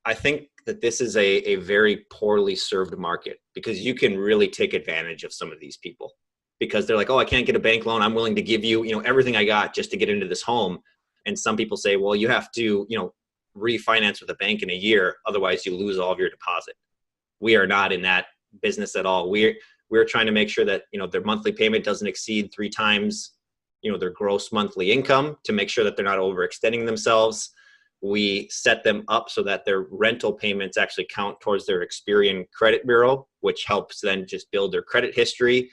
I think that this is a very poorly served market because you can really take advantage of some of these people because they're like, oh, I can't get a bank loan. I'm willing to give you, everything I got just to get into this home. And some people say, well, you have to, refinance with a bank in a year. Otherwise you lose all of your deposit. We are not in that business at all. We're trying to make sure that, their monthly payment doesn't exceed 3 times, their gross monthly income to make sure that they're not overextending themselves. We set them up so that their rental payments actually count towards their Experian credit bureau, which helps then just build their credit history.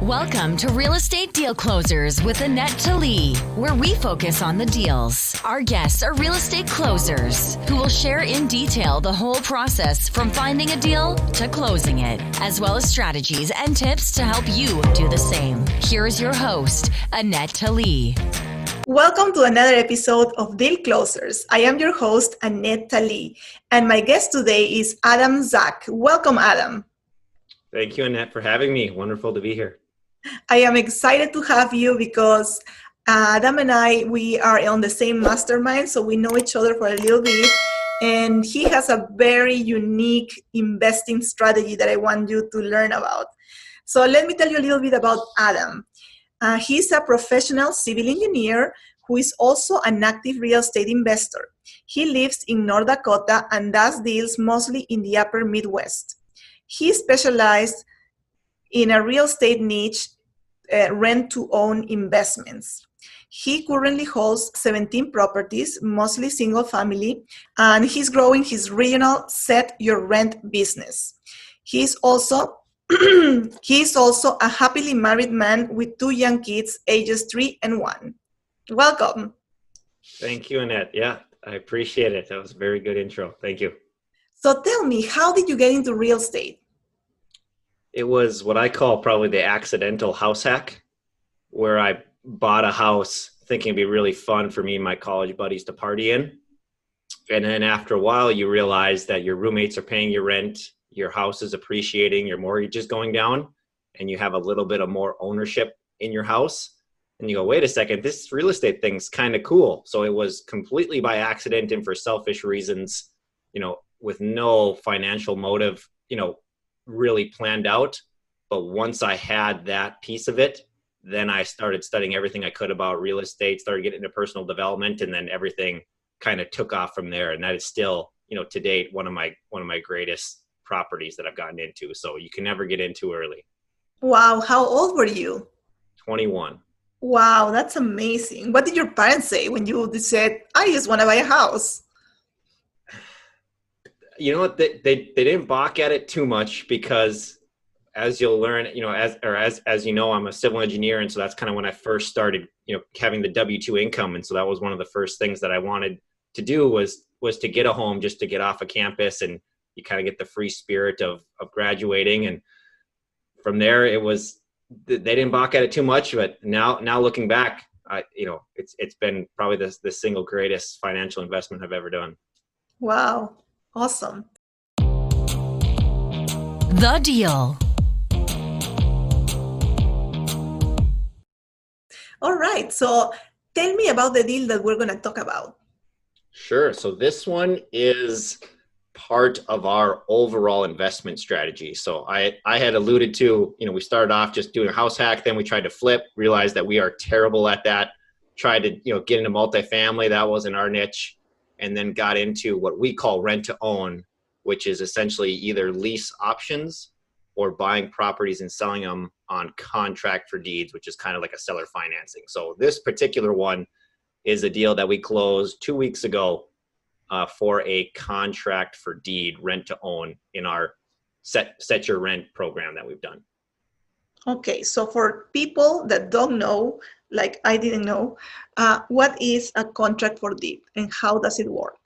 Welcome to Real Estate Deal Closers with Anette, Talie, where we focus on the deals. Our guests are real estate closers who will share in detail the whole process from finding a deal to closing it, as well as strategies and tips to help you do the same. Here is your host, Anette, Talie. Welcome to another episode of Deal Closers. I am your host, Anette, Talie, and my guest today is Adam Zach. Welcome, Adam. Thank you, Annette, for having me. Wonderful to be here. I am excited to have you because Adam and we are on the same mastermind, so we know each other for a little bit. And he has a very unique investing strategy that I want you to learn about. So let me tell you a little bit about Adam. He's a professional civil engineer who is also an active real estate investor. He lives in North Dakota and does deals mostly in the upper Midwest. He specialized in a real estate niche, rent-to-own investments. He currently holds 17 properties, mostly single family, and he's growing his regional Set Your Rent business. He's also a happily married man with 2 young kids, ages 3 and 1. Welcome. Thank you, Annette. Yeah, I appreciate it. That was a very good intro. Thank you. So tell me, how did you get into real estate? It was what I call probably the accidental house hack, where I bought a house thinking it'd be really fun for me and my college buddies to party in. And then after a while, you realize that your roommates are paying your rent, your house is appreciating, your mortgage is going down, and you have a little bit of more ownership in your house. And you go, wait a second, this real estate thing's kind of cool. So it was completely by accident and for selfish reasons, with no financial motive, really planned out. But once I had that piece of it, then I started studying everything I could about real estate, started getting into personal development, and then everything kind of took off from there. And that is still, to date, one of my greatest properties that I've gotten into. So you can never get in too early. Wow. How old were you? 21. Wow, that's amazing. What did your parents say when you said, I just want to buy a house? You know what? They didn't balk at it too much because, as you'll learn, as you know, I'm a civil engineer, and so that's kind of when I first started, having the W-2 income, and so that was one of the first things that I wanted to do was to get a home, just to get off of campus, and you kind of get the free spirit of graduating, and from there it was. They didn't balk at it too much, but now looking back, it's been probably the single greatest financial investment I've ever done. Wow. Awesome. The deal. All right. So tell me about the deal that we're going to talk about. Sure. So this one is part of our overall investment strategy. So I had alluded to, we started off just doing a house hack. Then we tried to flip, realized that we are terrible at that. Tried to, get into multifamily. That wasn't our niche. And then got into what we call rent to own, which is essentially either lease options or buying properties and selling them on contract for deeds, which is kind of like a seller financing. So this particular one is a deal that we closed 2 weeks ago for a contract for deed rent to own in our set your rent program that we've done. Okay, so for people that don't know, like I didn't know, what is a contract for deed and how does it work?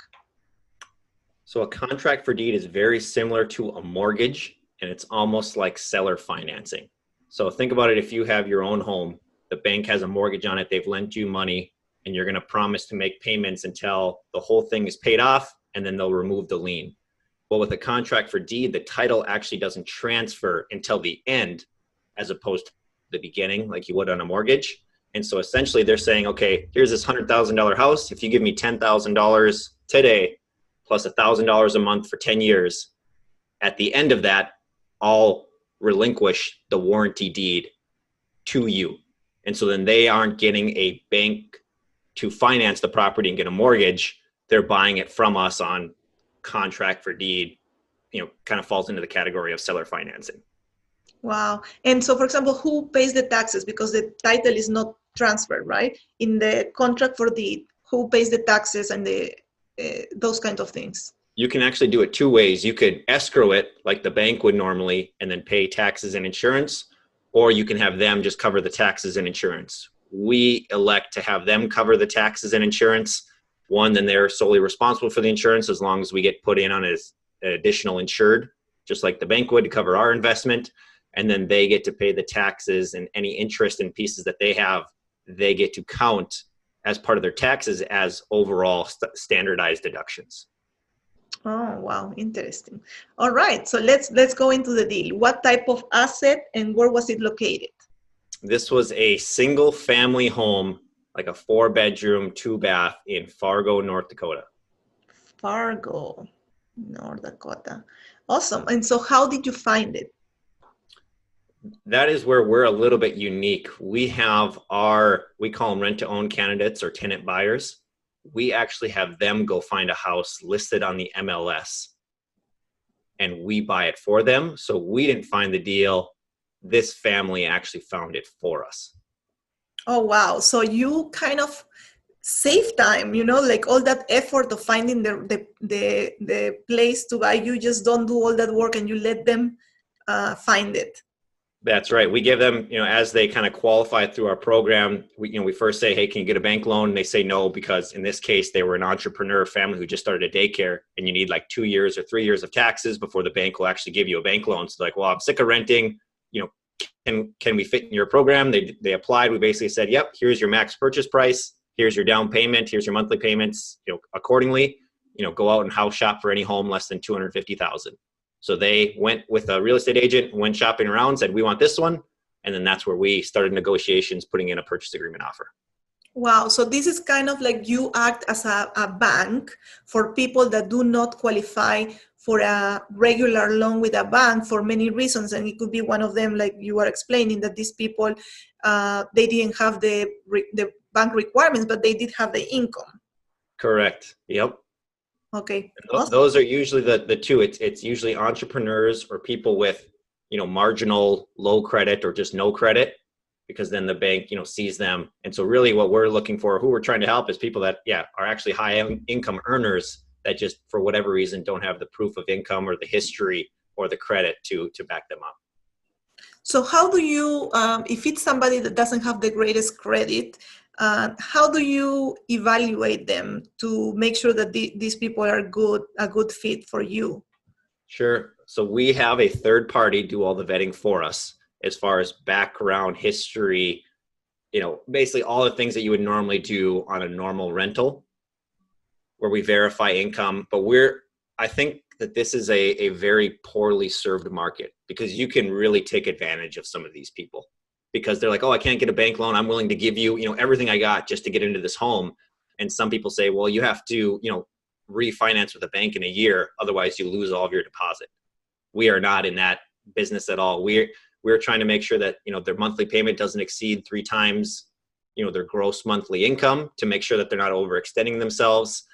So a contract for deed is very similar to a mortgage, and it's almost like seller financing. So think about it, if you have your own home, the bank has a mortgage on it, they've lent you money, and you're going to promise to make payments until the whole thing is paid off, and then they'll remove the lien. Well, with a contract for deed, the title actually doesn't transfer until the end, as opposed to the beginning, like you would on a mortgage. And so essentially they're saying, okay, here's this $100,000 house. If you give me $10,000 today, plus $1,000 a month for 10 years. At the end of that, I'll relinquish the warranty deed to you. And so then they aren't getting a bank to finance the property and get a mortgage. They're buying it from us on contract for deed, kind of falls into the category of seller financing. Wow. And so, for example, who pays the taxes? Because the title is not transferred, right? In the contract for deed, who pays the taxes and those kinds of things? You can actually do it two ways. You could escrow it like the bank would normally and then pay taxes and insurance, or you can have them just cover the taxes and insurance. We elect to have them cover the taxes and insurance. One, then they're solely responsible for the insurance as long as we get put in on as an additional insured, just like the bank would, to cover our investment. And then they get to pay the taxes, and any interest in pieces that they have, they get to count as part of their taxes as overall standardized deductions. Oh, wow. Interesting. All right. So let's go into the deal. What type of asset and where was it located? This was a single family home, like a 4-bedroom, 2-bath in Fargo, North Dakota. Fargo, North Dakota. Awesome. And so how did you find it? That is where we're a little bit unique. We have we call them rent-to-own candidates or tenant buyers. We actually have them go find a house listed on the MLS, and we buy it for them. So we didn't find the deal. This family actually found it for us. Oh, wow. So you kind of save time, like all that effort of finding the place to buy. You just don't do all that work and you let them find it. That's right. We give them, as they kind of qualify through our program, we first say, hey, can you get a bank loan? And they say no, because in this case, they were an entrepreneur family who just started a daycare, and you need like 2 years or 3 years of taxes before the bank will actually give you a bank loan. So like, well, I'm sick of renting, can we fit in your program? They applied. We basically said, yep, here's your max purchase price. Here's your down payment. Here's your monthly payments, accordingly, go out and house shop for any home less than $250,000. So they went with a real estate agent, went shopping around, said, we want this one. And then that's where we started negotiations, putting in a purchase agreement offer. Wow. So this is kind of like you act as a bank for people that do not qualify for a regular loan with a bank for many reasons. And it could be one of them, like you are explaining, that these people, they didn't have the bank requirements, but they did have the income. Correct. Yep. Okay. Awesome. Those are usually the two. It's usually entrepreneurs or people with, marginal low credit or just no credit, because then the bank, sees them. And so really what we're looking for, who we're trying to help, is people that, are actually high income earners that just for whatever reason don't have the proof of income or the history or the credit to back them up. So how do you, if it's somebody that doesn't have the greatest credit, how do you evaluate them to make sure that these people are a good fit for you? Sure. So we have a third party do all the vetting for us as far as background, history, basically all the things that you would normally do on a normal rental, where we verify income. But I think that this is a very poorly served market, because you can really take advantage of some of these people. Because they're like, oh, I can't get a bank loan. I'm willing to give you, everything I got just to get into this home. And some people say, well, you have to, refinance with a bank in a year. Otherwise, you lose all of your deposit. We are not in that business at all. We're trying to make sure that, their monthly payment doesn't exceed 3 times, their gross monthly income, to make sure that they're not overextending themselves.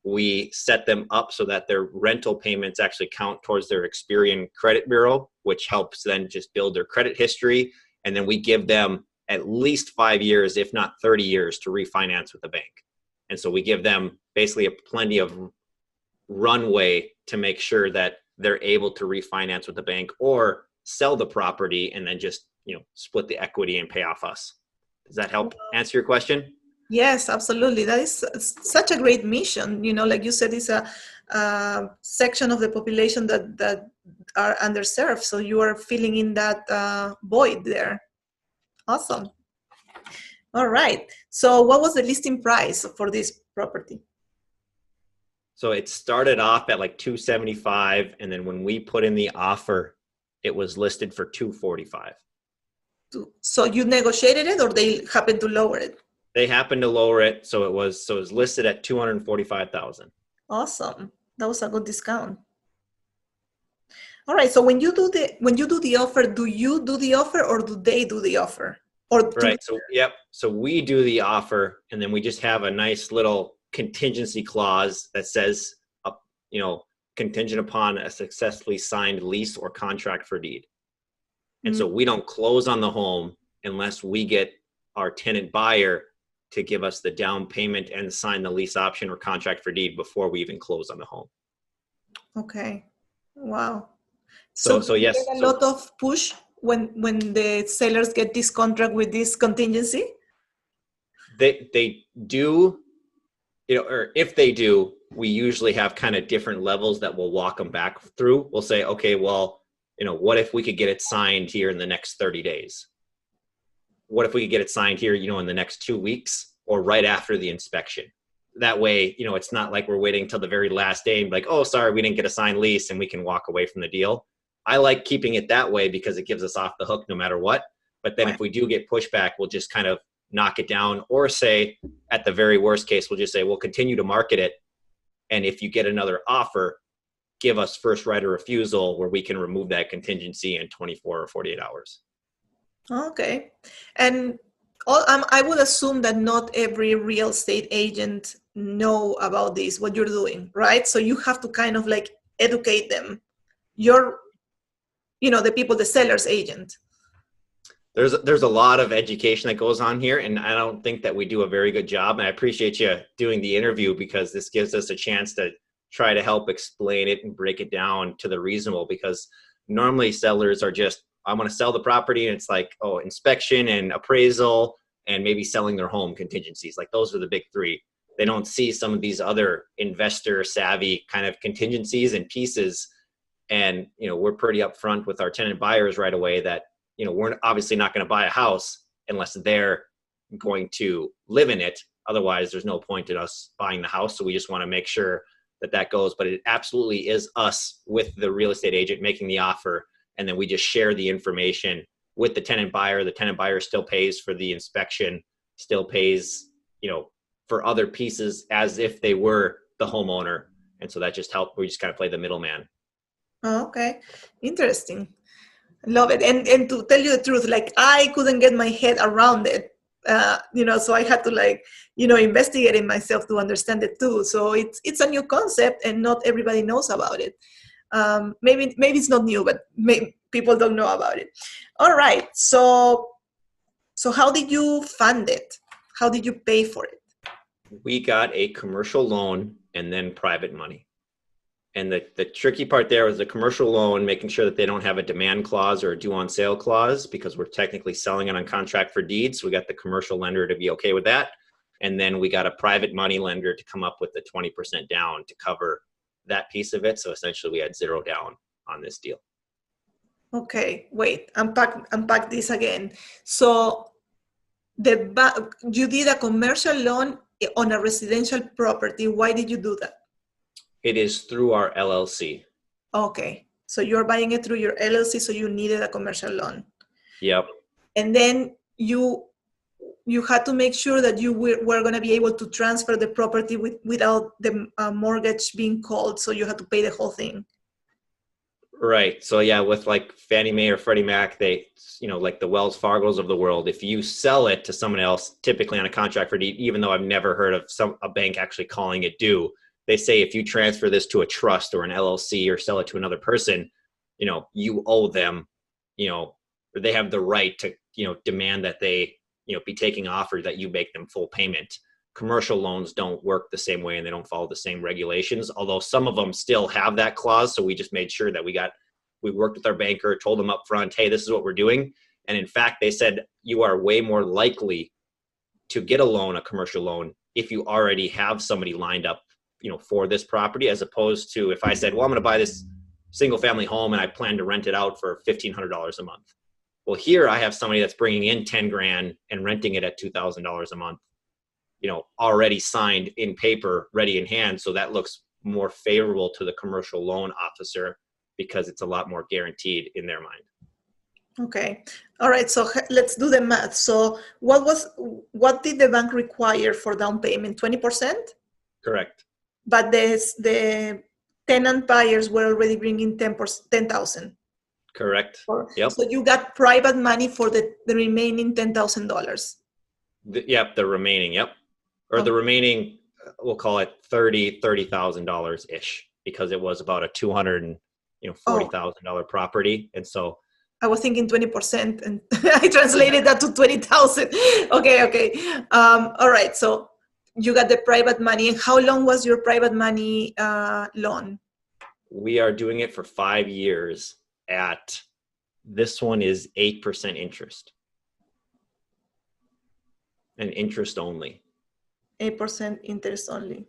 We set them up so that their rental payments actually count towards their Experian credit bureau, which helps then just build their credit history. And then we give them at least 5 years, if not 30 years, to refinance with the bank. And so we give them basically plenty of runway to make sure that they're able to refinance with the bank or sell the property and then just, split the equity and pay off us. Does that help answer your question? Yes, absolutely. That is such a great mission. Like you said, it's a section of the population that are underserved. So you are filling in that void there. Awesome. All right. So what was the listing price for this property? So it started off at like $275, and then when we put in the offer, it was listed for $245. So you negotiated it, or they happened to lower it? They happened to lower it, so it was listed at $245,000. Awesome. That was a good discount. All right. So when you do the offer, do you do the offer or do they do the offer? Or do, Right. So, yep. So we do the offer, and then we just have a nice little contingency clause that says, you know, contingent upon a successfully signed lease or contract for deed. And so we don't close on the home unless we get our tenant buyer to give us the down payment and sign the lease option or contract for deed before we even close on the home. Okay. Wow. So do you yes. get a lot of push when the sellers get this contract with this contingency? They do, you know, or if they do, we usually have kind of different levels that we'll walk them back through. We'll say, okay, well, you know, what if we could get it signed here in the next 30 days? What if we could get it signed here, you know, in the next 2 weeks or right after the inspection? That way, you know, it's not like we're waiting till the very last day and like, oh, sorry, we didn't get a signed lease, and we can walk away from the deal. I like keeping it that way because it gives us off the hook no matter what. But then if we do get pushback, we'll just kind of knock it down, or say at the very worst case, we'll just say, we'll continue to market it. And if you get another offer, give us first right of refusal where we can remove that contingency in 24 or 48 hours. Okay. And I would assume that not every real estate agent know about this, what you're doing, right? So you have to kind of like educate them. You're, you know, the people, the seller's agent. There's a lot of education that goes on here, and I don't think that we do a very good job. And I appreciate you doing the interview because this gives us a chance to try to help explain it and break it down to the reasonable, because normally sellers are just, I want to sell the property, and it's like, oh, inspection and appraisal and maybe selling their home contingencies. Like those are the big three. They don't see some of these other investor savvy kind of contingencies and pieces. And, you know, we're pretty upfront with our tenant buyers right away that, you know, we're obviously not going to buy a house unless they're going to live in it. Otherwise, there's no point in us buying the house. So we just want to make sure that that goes. But it absolutely is us with the real estate agent making the offer. And then we just share the information with the tenant buyer. The tenant buyer still pays for the inspection, still pays, you know, for other pieces as if they were the homeowner. And so that just helped. We just kind of play the middleman. Oh, okay. Interesting. Love it. And to tell you the truth, like I couldn't get my head around it, you know, so I had to like, you know, investigate it myself to understand it too. So it's a new concept and not everybody knows about it. Maybe it's not new, but people don't know about it. All right. So how did you fund it? How did you pay for it? We got a commercial loan and then private money. And the tricky part there was the commercial loan, making sure that they don't have a demand clause or a due on sale clause, because we're technically selling it on contract for deeds. So we got the commercial lender to be okay with that. And then we got a private money lender to come up with the 20% down to cover that piece of it. So essentially we had zero down on this deal. Okay, wait, unpack this again. So you did a commercial loan on a residential property. Why did you do that? It is through our LLC. Okay, so you're buying it through your LLC, so you needed a commercial loan. Yep. And then you had to make sure that you were going to be able to transfer the property without the mortgage being called, so you had to pay the whole thing. Right. So yeah, with like Fannie Mae or Freddie Mac, they, you know, like the Wells Fargos of the world, if you sell it to someone else, typically on a contract for deed, even though I've never heard of a bank actually calling it due, they say if you transfer this to a trust or an LLC or sell it to another person, you know, you owe them, you know, or they have the right to, you know, demand that they, you know, be taking offers that you make them full payment. Commercial loans don't work the same way and they don't follow the same regulations, although some of them still have that clause. So we just made sure that we worked with our banker, told them up front, hey, this is what we're doing. And in fact, they said you are way more likely to get a loan, a commercial loan, if you already have somebody lined up, you know, for this property, as opposed to if I said, well, I'm going to buy this single family home and I plan to rent it out for $1,500 a month. Well, here I have somebody that's bringing in 10 grand and renting it at $2,000 a month, you know, already signed in paper, ready in hand. So that looks more favorable to the commercial loan officer because it's a lot more guaranteed in their mind. Okay. All right. So let's do the math. So what did the bank require for down payment? 20%? Correct. But the tenant buyers were already bringing 10,000. Correct. Yep. So you got private money for the remaining $10,000. Yep. The remaining. Yep. Or the remaining, we'll call it $30,000 ish, because it was about a $240,000 property. And so I was thinking 20%, and I translated that to 20,000. Okay. All right. So you got the private money. And how long was your private money loan? We are doing it for 5 years at, this one is 8% interest. And interest only. 8% interest only.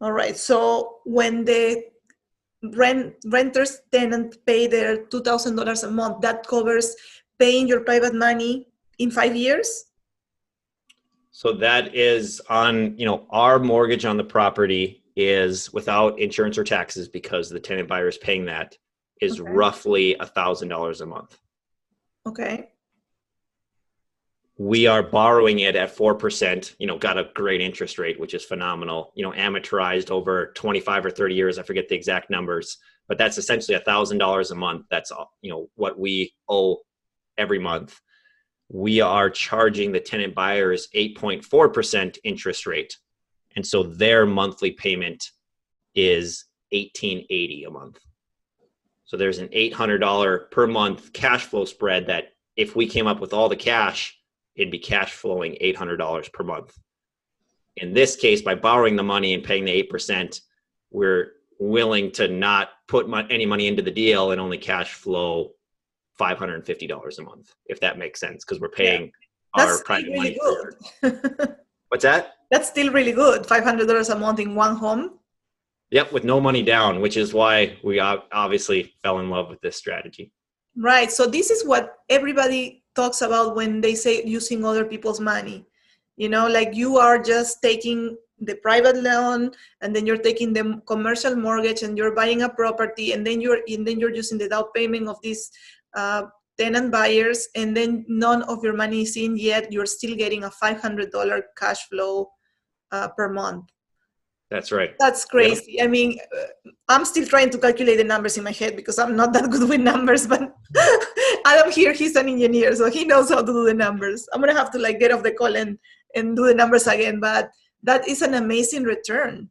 All right. So when the renter's tenant pay their $2,000 a month, that covers paying your private money in 5 years? So that is on, our mortgage on the property is without insurance or taxes, because the tenant buyer is paying that, is roughly $1,000 a month. Okay. We are borrowing it at 4%, got a great interest rate, which is phenomenal, amortized over 25 or 30 years. I forget the exact numbers, but that's essentially $1,000 a month. That's, what we owe every month. We are charging the tenant buyers 8.4% interest rate. And so their monthly payment is $1,880 a month. So there's an $800 per month cash flow spread that if we came up with all the cash, it'd be cash flowing $800 per month. In this case, by borrowing the money and paying the 8%, we're willing to not put any money into the deal and only cash flow $550 a month, if that makes sense, because we're paying our private really money. Good. What's that? That's still really good. $500 a month in one home. Yep, with no money down, which is why we obviously fell in love with this strategy. Right. So this is what everybody talks about when they say using other people's money. Like you are just taking the private loan, and then you're taking the commercial mortgage, and you're buying a property, and then you're using the down payment of these tenant buyers, and then none of your money is in yet. You're still getting a $500 cash flow per month. That's right. That's crazy. Yep. I mean, I'm still trying to calculate the numbers in my head because I'm not that good with numbers, but Adam here, he's an engineer, so he knows how to do the numbers. I'm going to have to get off the call and do the numbers again, but that is an amazing return.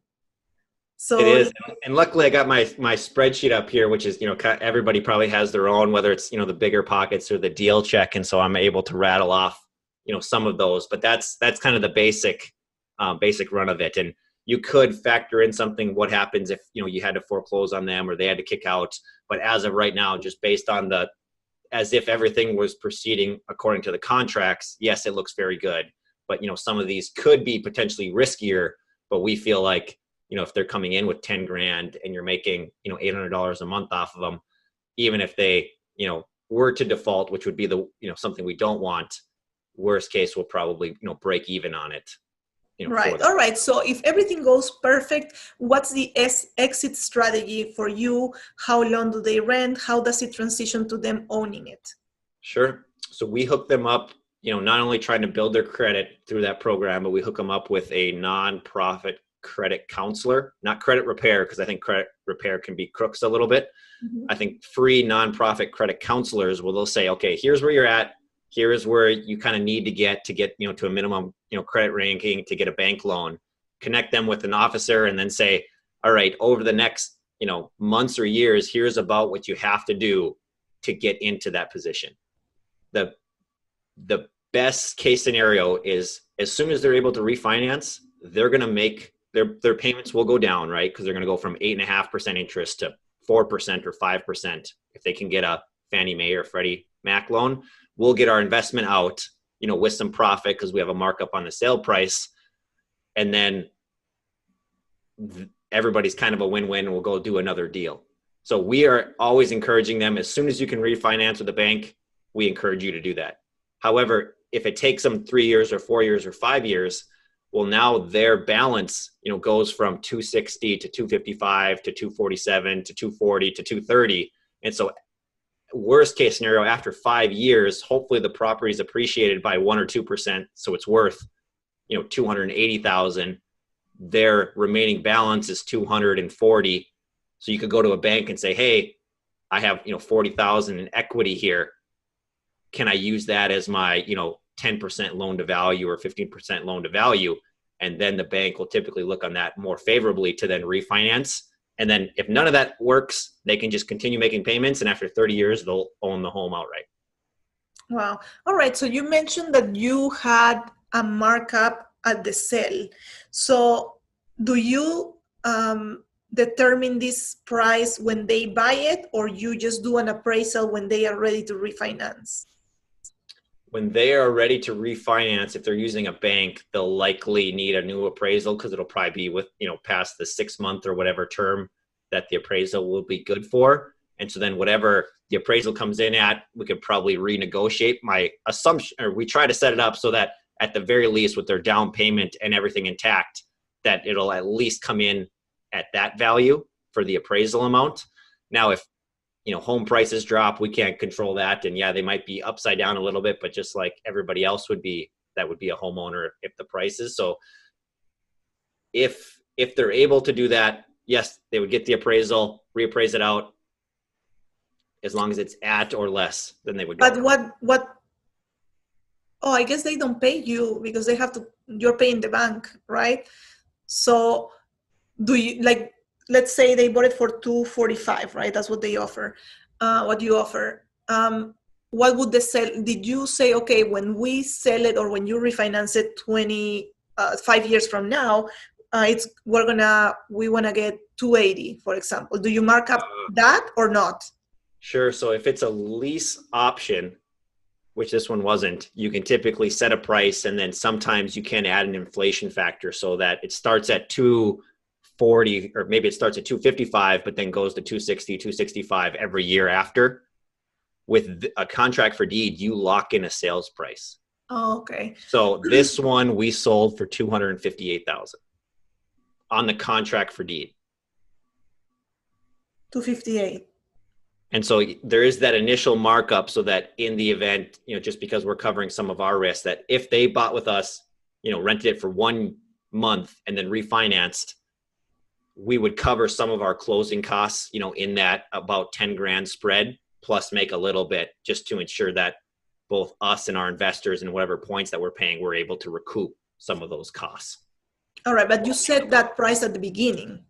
So it is. And luckily I got my spreadsheet up here, which is, everybody probably has their own, whether it's, the bigger pockets or the deal check. And so I'm able to rattle off, some of those, but that's kind of the basic run of it. And you could factor in something, what happens if, you had to foreclose on them or they had to kick out. But as of right now, just based on as if everything was proceeding according to the contracts, yes, it looks very good. But, some of these could be potentially riskier, but we feel like, if they're coming in with 10 grand and you're making, $800 a month off of them, even if they, were to default, which would be something we don't want, worst case, we'll probably, break even on it. Right. All right. So if everything goes perfect, what's the exit strategy for you? How long do they rent? How does it transition to them owning it? Sure. So we hook them up, not only trying to build their credit through that program, but we hook them up with a nonprofit credit counselor, not credit repair, because I think credit repair can be crooks a little bit. Mm-hmm. I think free nonprofit credit counselors they'll say, okay, here's where you're at. Here is where you kind of need to get to a minimum, credit ranking to get a bank loan. Connect them with an officer and then say, all right, over the next, months or years, here's about what you have to do to get into that position. The best case scenario is as soon as they're able to refinance, they're going to make their payments will go down, right? Because they're going to go from 8.5% interest to 4% or 5% if they can get a Fannie Mae or Freddie Mac loan. We'll get our investment out, with some profit because we have a markup on the sale price. And then everybody's kind of a win-win, and we'll go do another deal. So we are always encouraging them, as soon as you can refinance with a bank, we encourage you to do that. However, if it takes them 3 years or 4 years or 5 years, well, now their balance, goes from 260 to 255 to 247 to 240 to 230. And so worst case scenario, after 5 years, hopefully the property is appreciated by 1 or 2%. So it's worth, $280,000. their remaining balance is 240. So you could go to a bank and say, hey, I have, 40,000 in equity here. Can I use that as my, 10% loan to value or 15% loan to value? And then the bank will typically look on that more favorably to then refinance. And then if none of that works, they can just continue making payments. And after 30 years, they'll own the home outright. Wow. All right. So you mentioned that you had a markup at the sale. So do you determine this price when they buy it, or you just do an appraisal when they are ready to refinance? When they are ready to refinance, if they're using a bank, they'll likely need a new appraisal because it'll probably be with, past the 6-month or whatever term that the appraisal will be good for. And so then whatever the appraisal comes in at, we could probably renegotiate. My assumption, or we try to set it up so that at the very least with their down payment and everything intact, that it'll at least come in at that value for the appraisal amount. Now, if home prices drop, we can't control that. And yeah, they might be upside down a little bit, but just like everybody else would be, that would be a homeowner if the prices. So if they're able to do that, yes, they would get the appraisal, reappraise it out. As long as it's at or less, then they would go. But what? Oh, I guess they don't pay you because they have to, you're paying the bank, right? So do you, like, let's say they bought it for 245, right? That's what they offer. What you offer. What would they sell? Did you say, okay, when we sell it or when you refinance it 5 years from now, we want to get 280, for example. Do you mark up that or not? Sure. So if it's a lease option, which this one wasn't, you can typically set a price, and then sometimes you can add an inflation factor so that it starts at 240, or maybe it starts at 255, but then goes to 260, 265 every year after. With a contract for deed, you lock in a sales price. Oh, okay. So this one we sold for $258,000 on the contract for deed. 258. And so there is that initial markup so that in the event, just because we're covering some of our risks, that if they bought with us, rented it for 1 month and then refinanced, we would cover some of our closing costs, in that about 10 grand spread, plus make a little bit just to ensure that both us and our investors and whatever points that we're paying, we're able to recoup some of those costs. All right. But you set that price at the beginning.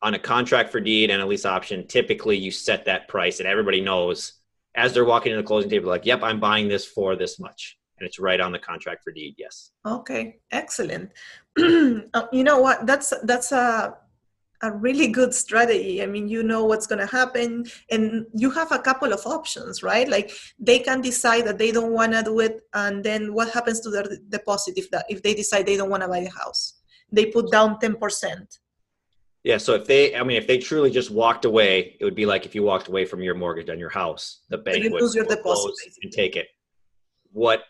On a contract for deed and a lease option, typically you set that price and everybody knows as they're walking in the closing table, like, yep, I'm buying this for this much. And it's right on the contract for deed. Yes. Okay. Excellent. You know what? That's a really good strategy. I mean, you know what's going to happen, and you have a couple of options, right? Like they can decide that they don't want to do it. And then what happens to their deposit if they decide they don't want to buy the house? They put down 10%. Yeah. So if they truly just walked away, it would be like if you walked away from your mortgage on your house, the bank would lose your deposit and take it. What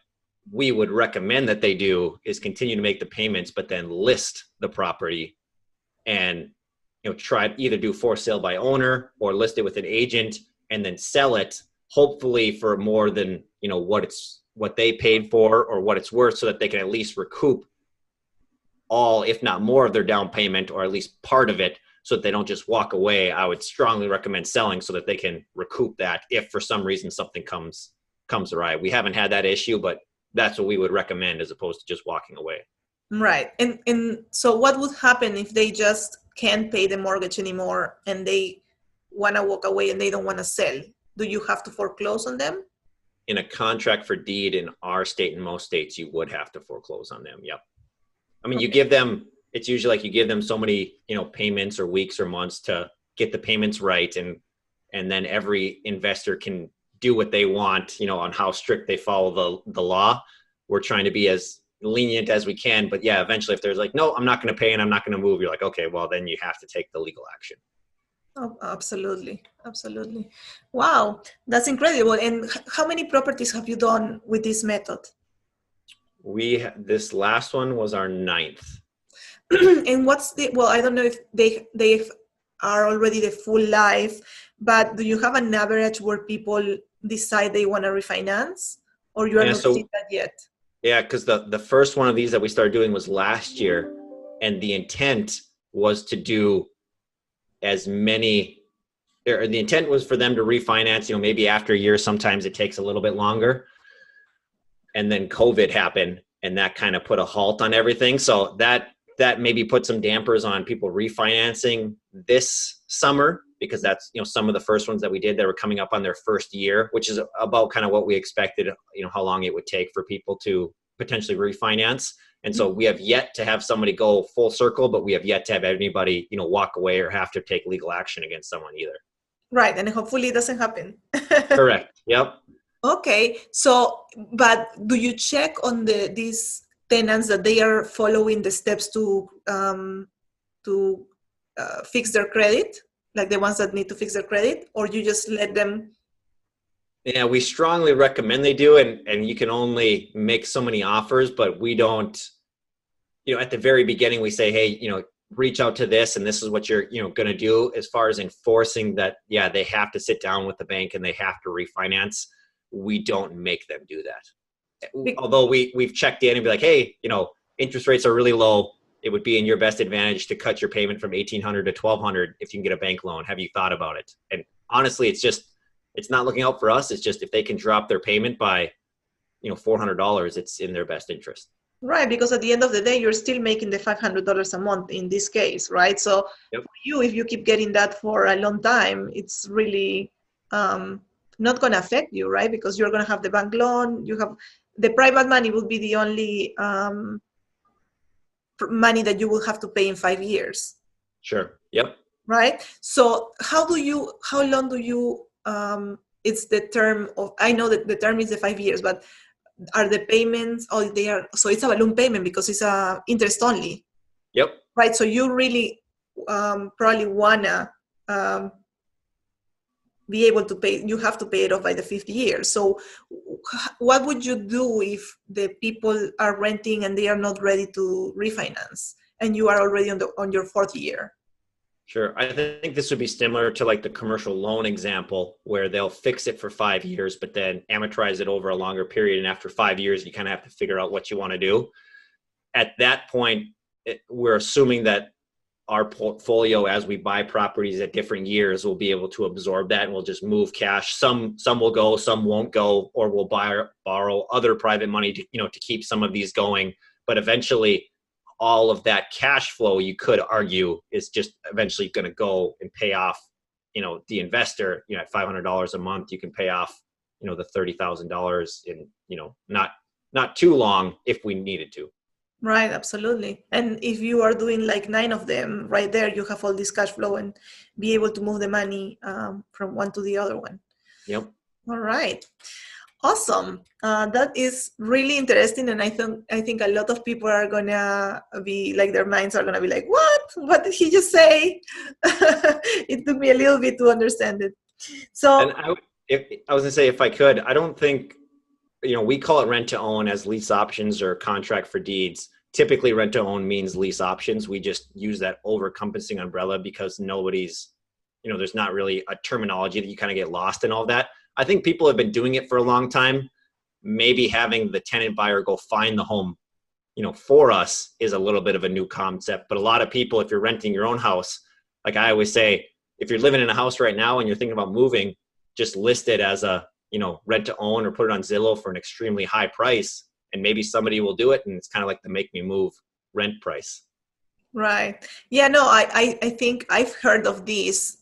we would recommend that they do is continue to make the payments, but then list the property and, try either do for sale by owner or list it with an agent and then sell it, hopefully for more than, what they paid for or what it's worth, so that they can at least recoup all, if not more, of their down payment, or at least part of it, so that they don't just walk away. I would strongly recommend selling so that they can recoup that if for some reason something comes awry. We haven't had that issue, but that's what we would recommend as opposed to just walking away. Right. And so what would happen if they just can't pay the mortgage anymore and they want to walk away and they don't want to sell? Do you have to foreclose on them? In a contract for deed in our state and most states, you would have to foreclose on them. Yep. I mean, you give them, it's usually like you give them so many, payments or weeks or months to get the payments right. And then every investor can do what they want, on how strict they follow the law. We're trying to be as lenient as we can, but yeah, eventually if there's like, no, I'm not going to pay and I'm not going to move, you're like, okay, well then you have to take the legal action. Oh, absolutely. Absolutely. Wow. That's incredible. And how many properties have you done with this method? This last one was our 9th. And I don't know if they are already the full life, but do you have an average where people decide they want to refinance, or you are not seeing that yet? Yeah, because the first one of these that we started doing was last year, and the intent was to do as many, or the intent was for them to refinance, maybe after a year. Sometimes it takes a little bit longer. And then COVID happened, and that kind of put a halt on everything. So that maybe put some dampers on people refinancing this summer, because that's, some of the first ones that we did that were coming up on their first year, which is about kind of what we expected, how long it would take for people to potentially refinance. And so we have yet to have somebody go full circle, but we have yet to have anybody, walk away or have to take legal action against someone either. Right. And hopefully it doesn't happen. Correct. Yep. Okay. So, but do you check on these tenants that they are following the steps to fix their credit, like the ones that need to fix their credit, or you just let them? Yeah, we strongly recommend they do, and you can only make so many offers, but we don't, at the very beginning we say, hey, reach out to this, and this is what you're, going to do. As far as enforcing that, yeah, they have to sit down with the bank and they have to refinance. We don't make them do that. Although we've checked in and be like, hey, interest rates are really low. It would be in your best advantage to cut your payment from $1,800 to $1,200 if you can get a bank loan. Have you thought about it? And honestly, it's not looking out for us. It's just if they can drop their payment by, $400, it's in their best interest. Right, because at the end of the day, you're still making the $500 a month in this case, right? So yep. For you, if you keep getting that for a long time, it's really not going to affect you, right? Because you're going to have the bank loan, you have the private money will be the only money that you will have to pay in 5 years. Sure. Yep. Right. So how long do you, it's the term of, I know that the term is the 5 years, but are the payments, so it's a balloon payment because it's interest only. Yep. Right. So you really probably wanna be able to pay, you have to pay it off by the 5th year. So what would you do if the people are renting and they are not ready to refinance and you are already on your 4th year? Sure. I think this would be similar to like the commercial loan example, where they'll fix it for 5 years, but then amortize it over a longer period. And after 5 years, you kind of have to figure out what you want to do. At that point, we're assuming that our portfolio, as we buy properties at different years, will be able to absorb that, and we'll just move cash. Some will go, some won't go, or we'll borrow other private money to, to keep some of these going. But eventually, all of that cash flow, you could argue, is just eventually going to go and pay off, the investor. At $500 a month, you can pay off, the $30,000 in, not too long if we needed to. Right, absolutely. And if you are doing like 9 of them, right there, you have all this cash flow and be able to move the money from one to the other one. Yep. All right. Awesome. That is really interesting. And I think a lot of people are going to be like, their minds are going to be like, what did he just say? It took me a little bit to understand it. So and I was going to say, if I could, I don't think, we call it rent to own as lease options or contract for deeds. Typically rent to own means lease options. We just use that over-encompassing umbrella because nobody's, there's not really a terminology that you kind of get lost in all that. I think people have been doing it for a long time. Maybe having the tenant buyer go find the home, for us is a little bit of a new concept. But a lot of people, if you're renting your own house, like I always say, if you're living in a house right now and you're thinking about moving, just list it as a, rent to own, or put it on Zillow for an extremely high price, and maybe somebody will do it. And it's kind of like the make me move rent price. Right. Yeah, no, I think I've heard of this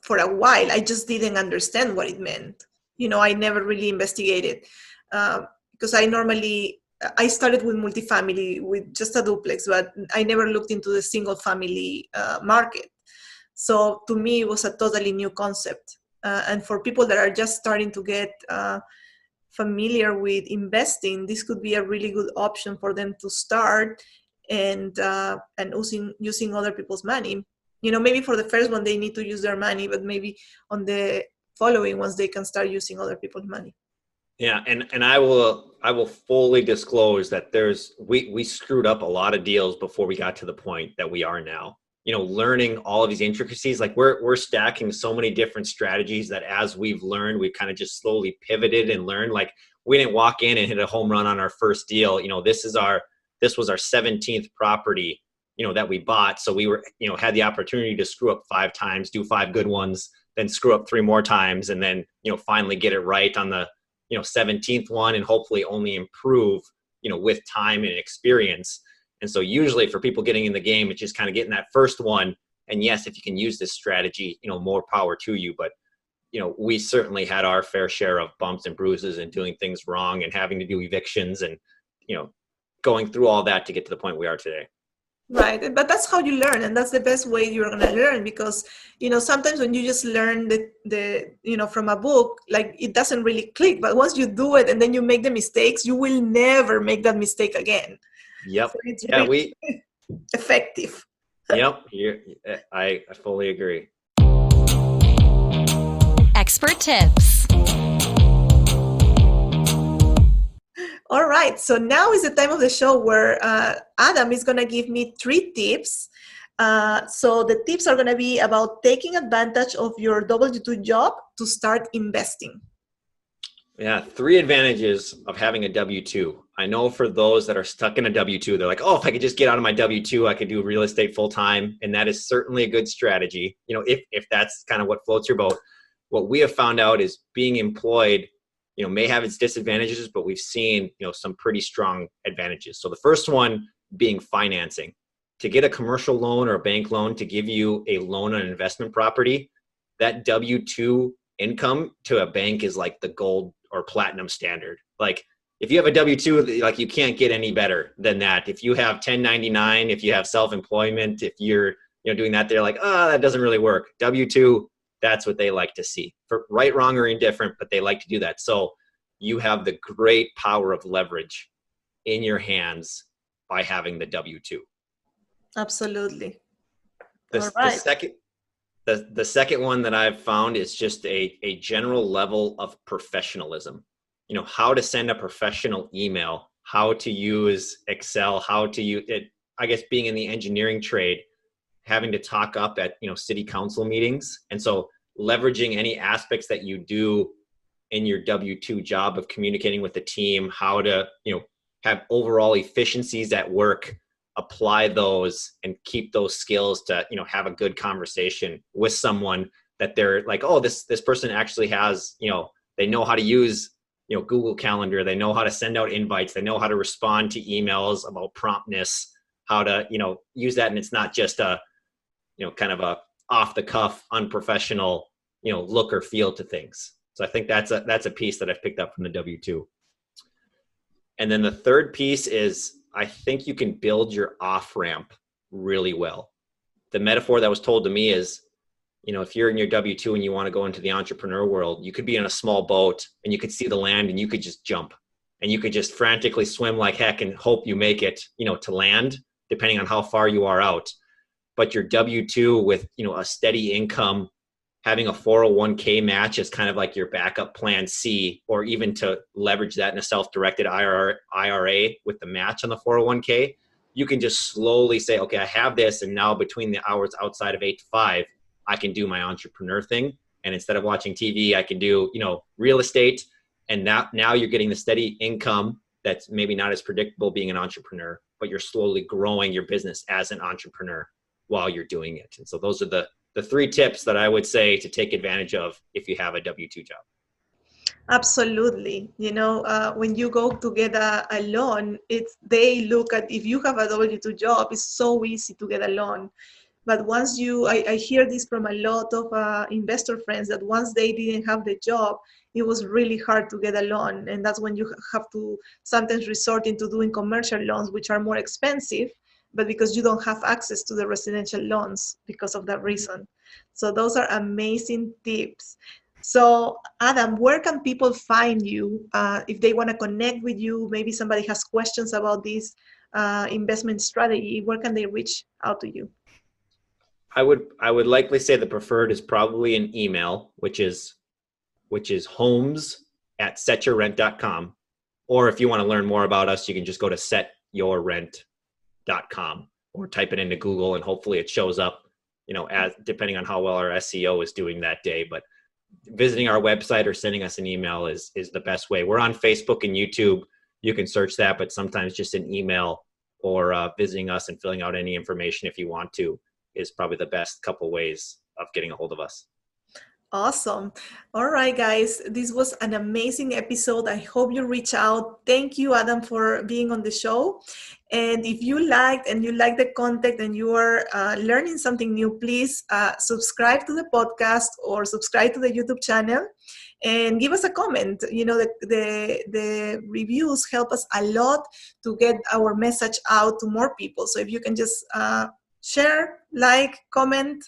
for a while. I just didn't understand what it meant. I never really investigated because I started with multifamily with just a duplex, but I never looked into the single family market. So to me, it was a totally new concept. And for people that are just starting to get familiar with investing, this could be a really good option for them to start and using other people's money. Maybe for the first one they need to use their money, but maybe on the following ones they can start using other people's money. Yeah, and I will fully disclose that we screwed up a lot of deals before we got to the point that we are now. Learning all of these intricacies, like we're stacking so many different strategies that as we've learned, we've kind of just slowly pivoted and learned. Like we didn't walk in and hit a home run on our first deal. This was our 17th property that we bought. So we were, had the opportunity to screw up 5 times, do 5 good ones, then screw up 3 more times, and then, finally get it right on the, 17th one, and hopefully only improve, with time and experience. And so usually for people getting in the game, it's just kind of getting that first one. And yes, if you can use this strategy, more power to you. But, we certainly had our fair share of bumps and bruises and doing things wrong and having to do evictions and, going through all that to get to the point we are today. Right. But that's how you learn. And that's the best way you're going to learn, because, sometimes when you just learn from a book, like it doesn't really click. But once you do it and then you make the mistakes, you will never make that mistake again. Yep. So it's really effective. Yep. I fully agree. Expert tips. All right, so now is the time of the show where Adam is going to give me 3 tips. So the tips are going to be about taking advantage of your W-2 job to start investing. Yeah, 3 advantages of having a W-2. I know for those that are stuck in a W-2, they're like, oh, if I could just get out of my W-2, I could do real estate full time. And that is certainly a good strategy, if that's kind of what floats your boat. What we have found out is being employed may have its disadvantages, but we've seen, some pretty strong advantages. So the first one being financing. To get a commercial loan or a bank loan to give you a loan on an investment property, that W-2 income to a bank is like the gold or platinum standard. Like if you have a W-2, like you can't get any better than that. If you have 1099, if you have self-employment, if you're, doing that, they're like, oh, that doesn't really work. W-2, that's what they like to see, for right, wrong, or indifferent, but they like to do that. So you have the great power of leverage in your hands by having the W-2. Absolutely. The second one that I've found is just a general level of professionalism. How to send a professional email, how to use Excel, how to use it. I guess being in the engineering trade, having to talk up at, city council meetings. And so leveraging any aspects that you do in your W-2 job of communicating with the team, how to, have overall efficiencies at work, apply those and keep those skills to, have a good conversation with someone that they're like, oh, this person actually has, they know how to use, Google Calendar. They know how to send out invites. They know how to respond to emails about promptness, how to, use that. And it's not just a, kind of a off the cuff, unprofessional, look or feel to things. So I think that's a piece that I've picked up from the W-2. And then the third piece is I think you can build your off ramp really well. The metaphor that was told to me is, if you're in your W-2 and you want to go into the entrepreneur world, you could be in a small boat and you could see the land and you could just jump and you could just frantically swim like heck and hope you make it, to land, depending on how far you are out. But your W-2 with, a steady income, having a 401k match is kind of like your backup plan C, or even to leverage that in a self-directed IRA with the match on the 401k, you can just slowly say, okay, I have this. And now between the hours outside of 8 to 5, I can do my entrepreneur thing. And instead of watching TV, I can do, real estate. And now you're getting the steady income that's maybe not as predictable being an entrepreneur, but you're slowly growing your business as an entrepreneur while you're doing it. And so those are the 3 tips that I would say to take advantage of if you have a W-2 job. Absolutely. When you go to get a loan, they look at, if you have a W-2 job, it's so easy to get a loan. But once I hear this from a lot of investor friends, that once they didn't have the job, it was really hard to get a loan. And that's when you have to sometimes resort into doing commercial loans, which are more expensive, but because you don't have access to the residential loans because of that reason. So those are amazing tips. So Adam, where can people find you if they want to connect with you? Maybe somebody has questions about this investment strategy. Where can they reach out to you? I would likely say the preferred is probably an email, which is homes@setyourrent.com. Or if you want to learn more about us, you can just go to setyourrent.com or type it into Google and hopefully it shows up, as depending on how well our SEO is doing that day. But visiting our website or sending us an email is the best way. We're on Facebook and YouTube. You can search that, but sometimes just an email or visiting us and filling out any information if you want to is probably the best couple ways of getting a hold of us. Awesome. All right, guys, this was an amazing episode. I hope you reach out. Thank you, Adam, for being on the show. And if you like the content and you are learning something new, please subscribe to the podcast or subscribe to the YouTube channel and give us a comment. You know, the reviews help us a lot to get our message out to more people. So if you can just share, like, comment,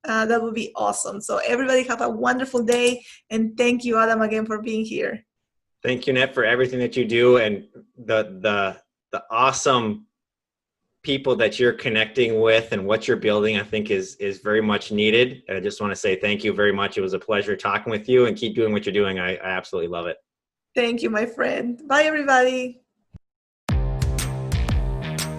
that would be awesome. So everybody have a wonderful day. And thank you, Adam, again for being here. Thank you, Annette, for everything that you do and the awesome people that you're connecting with and what you're building, I think is very much needed. And I just want to say thank you very much. It was a pleasure talking with you, and keep doing what you're doing. I absolutely love it. Thank you, my friend. Bye, everybody.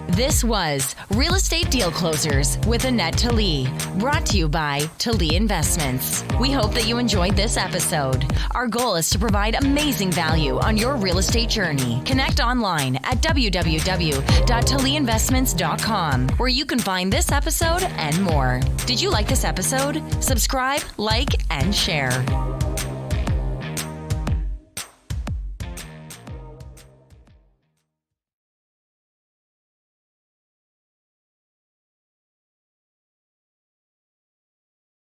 This was Real Estate Deal Closers with Anette Talie, brought to you by Talie Investments. We hope that you enjoyed this episode. Our goal is to provide amazing value on your real estate journey. Connect online at www.talieinvestments.com, where you can find this episode and more. Did you like this episode? Subscribe, like, and share.